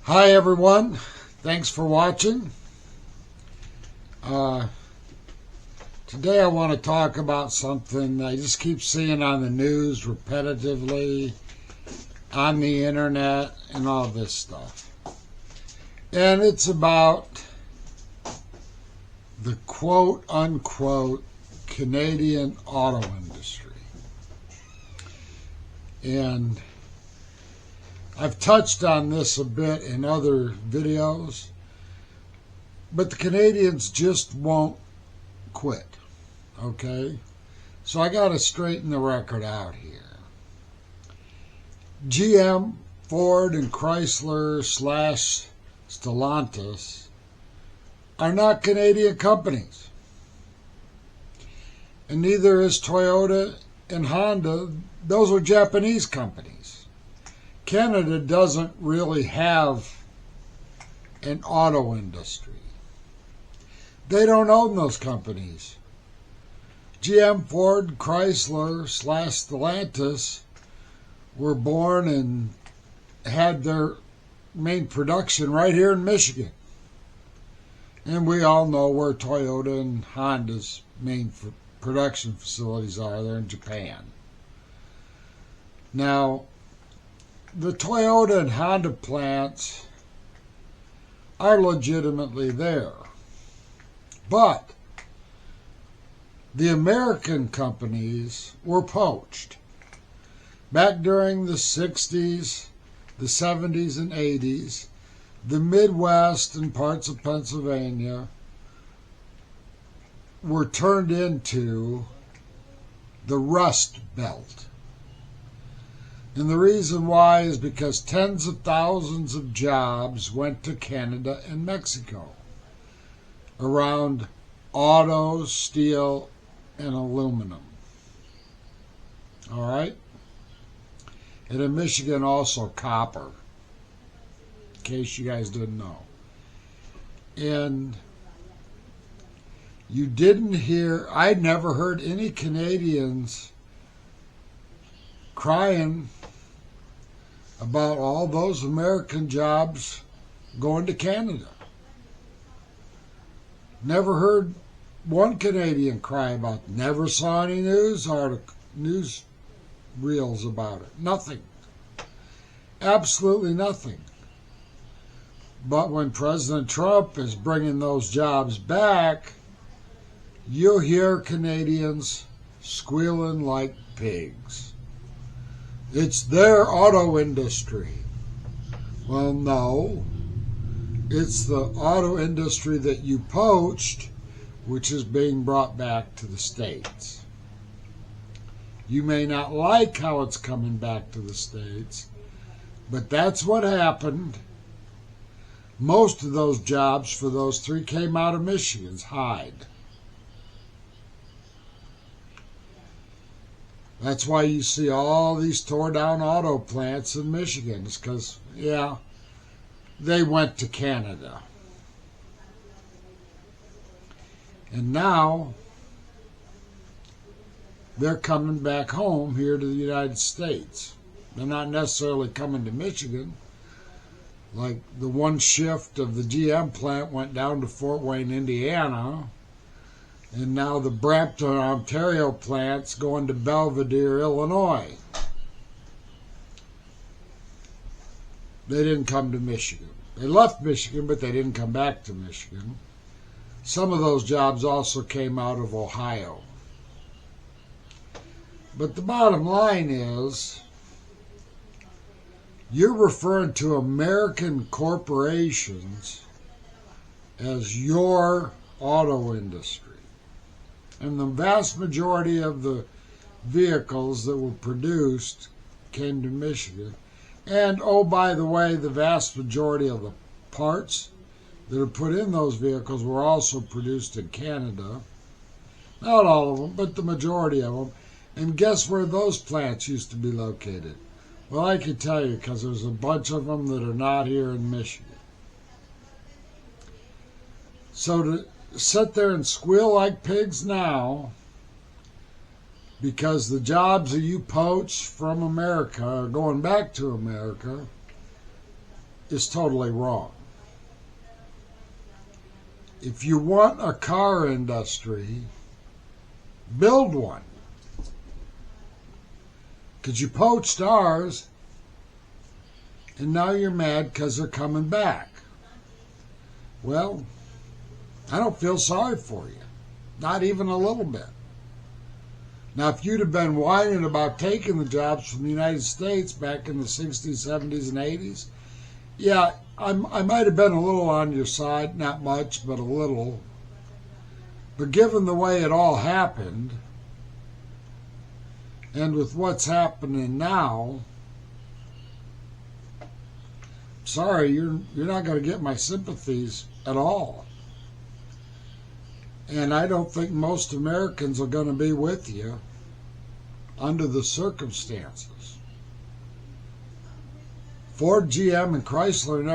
Hi everyone, thanks for watching. Today I want to talk about something I just keep seeing on the news repetitively, on the internet, and all this stuff. And it's about the quote-unquote Canadian auto industry. And I've touched on this a bit in other videos, but the Canadians just won't quit, okay? So I got to straighten the record out here. GM, Ford, and Chrysler / Stellantis are not Canadian companies. And neither is Toyota and Honda. Those are Japanese companies. Canada doesn't really have an auto industry. They don't own those companies. GM, Ford, Chrysler / Stellantis were born and had their main production right here in Michigan. And we all know where Toyota and Honda's main production facilities are. They're in Japan. Now, the Toyota and Honda plants are legitimately there. But the American companies were poached. Back during the 60s, the 70s, and 80s, the Midwest and parts of Pennsylvania were turned into the Rust Belt. And the reason why is because tens of thousands of jobs went to Canada and Mexico around autos, steel, and aluminum. All right? And in Michigan also copper, in case you guys didn't know. And you didn't hear, I'd never heard any Canadians crying about all those American jobs going to Canada. Never heard one Canadian cry about it. Never saw any news reels about it. Nothing. Absolutely nothing. But when President Trump is bringing those jobs back, you'll hear Canadians squealing like pigs. It's their auto industry. Well, no. It's the auto industry that you poached, which is being brought back to the States. You may not like how it's coming back to the States, but that's what happened. Most of those jobs for those three came out of Michigan's Hyde. That's why you see all these tore down auto plants in Michigan. It's because, yeah, they went to Canada. And now they're coming back home here to the United States. They're not necessarily coming to Michigan. Like the one shift of the GM plant went down to Fort Wayne, Indiana. And now the Brampton, Ontario plant's going to Belvedere, Illinois. They didn't come to Michigan. They left Michigan, but they didn't come back to Michigan. Some of those jobs also came out of Ohio. But the bottom line is, you're referring to American corporations as your auto industry. And the vast majority of the vehicles that were produced came to Michigan. And, oh, by the way, the vast majority of the parts that are put in those vehicles were also produced in Canada. Not all of them, but the majority of them. And guess where those plants used to be located? Well, I can tell you because there's a bunch of them that are not here in Michigan. So to sit there and squeal like pigs now because the jobs that you poach from America are going back to America is totally wrong. If you want a car industry, build one. Because you poached ours, and now you're mad because they're coming back. Well, I don't feel sorry for you. Not even a little bit. Now, if you'd have been whining about taking the jobs from the United States back in the 60s, 70s, and 80s, yeah, I might have been a little on your side. Not much, but a little. But given the way it all happened, and with what's happening now, sorry, you're not going to get my sympathies at all. And I don't think most Americans are going to be with you under the circumstances. Ford, GM, and Chrysler never